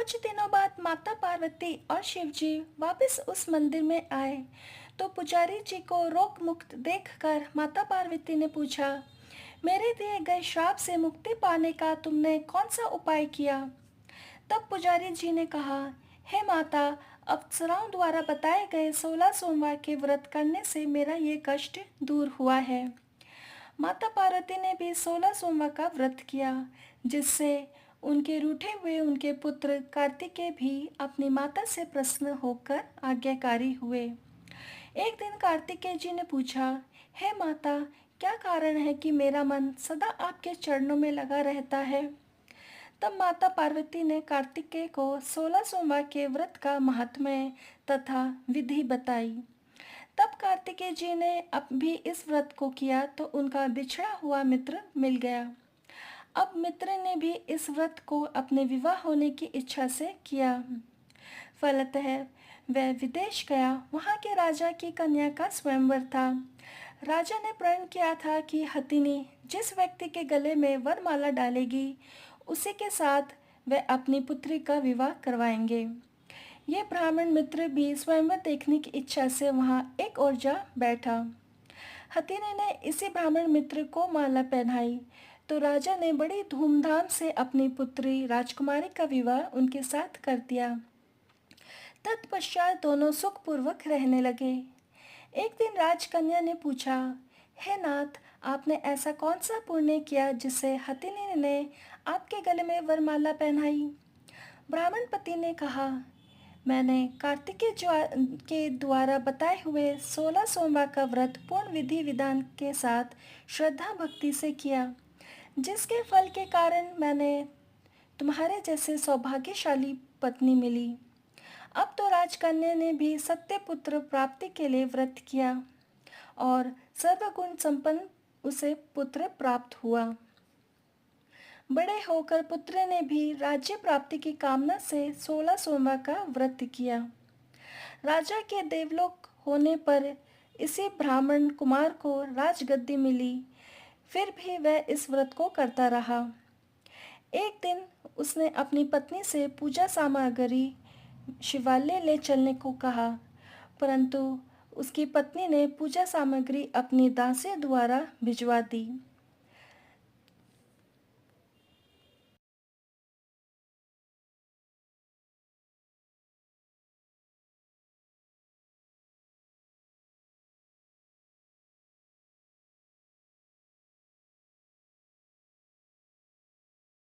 कुछ दिनों बाद माता पार्वती और शिवजी वापस उस मंदिर में आए तो पुजारी जी को रोग मुक्त देखकर माता पार्वती ने पूछा, मेरे दिए गए श्राप से मुक्ति पाने का तुमने कौन सा उपाय किया? तब पुजारी जी ने कहा, हे माता, अप्सराओं द्वारा बताए गए 16 सोमवार के व्रत करने से मेरा ये कष्ट दूर हुआ है। माता पार्वती ने भी 16 सोमवार का व्रत किया, जिससे उनके रूठे हुए उनके पुत्र कार्तिकेय भी अपनी माता से प्रसन्न होकर आज्ञाकारी हुए। एक दिन कार्तिकेय जी ने पूछा, हे माता, क्या कारण है कि मेरा मन सदा आपके चरणों में लगा रहता है? तब माता पार्वती ने कार्तिकेय को 16 सोमवार के व्रत का महात्म्य तथा विधि बताई। तब कार्तिकेय जी ने अब भी इस व्रत को किया तो उनका बिछड़ा हुआ मित्र मिल गया। अब मित्र ने भी इस व्रत को अपने विवाह होने की इच्छा से किया। फलतः वह विदेश गया। वहाँ के राजा की कन्या का स्वयंवर था। राजा ने प्रण किया था कि हथिनी जिस व्यक्ति के गले में वरमाला डालेगी, उसी के साथ वह अपनी पुत्री का विवाह करवाएंगे। ये ब्राह्मण मित्र भी स्वयंवर देखने की इच्छा से वहाँ एक ओर जा बैठा। हथिनी ने इसी ब्राह्मण मित्र को माला पहनाई तो राजा ने बड़ी धूमधाम से अपनी पुत्री राजकुमारी का विवाह उनके साथ कर दिया। तत्पश्चात दोनों सुखपूर्वक रहने लगे। एक दिन राजकन्या ने पूछा, हे नाथ, आपने ऐसा कौन सा पुण्य किया जिससे हथिनी ने आपके गले में वरमाला पहनाई? ब्राह्मण पति ने कहा, मैंने कार्तिकेय के द्वारा बताए हुए 16 सोमवार का व्रत पूर्ण विधि विधान के साथ श्रद्धा भक्ति से किया, जिसके फल के कारण मैंने तुम्हारे जैसे सौभाग्यशाली पत्नी मिली। अब तो राजकन्या ने भी सत्य पुत्र प्राप्ति के लिए व्रत किया और सर्वगुण संपन्न उसे पुत्र प्राप्त हुआ। बड़े होकर पुत्र ने भी राज्य प्राप्ति की कामना से 16 सोमवार का व्रत किया। राजा के देवलोक होने पर इसी ब्राह्मण कुमार को राजगद्दी मिली। फिर भी वह इस व्रत को करता रहा। एक दिन उसने अपनी पत्नी से पूजा सामग्री शिवालय ले चलने को कहा, परंतु उसकी पत्नी ने पूजा सामग्री अपनी दासी द्वारा भिजवा दी।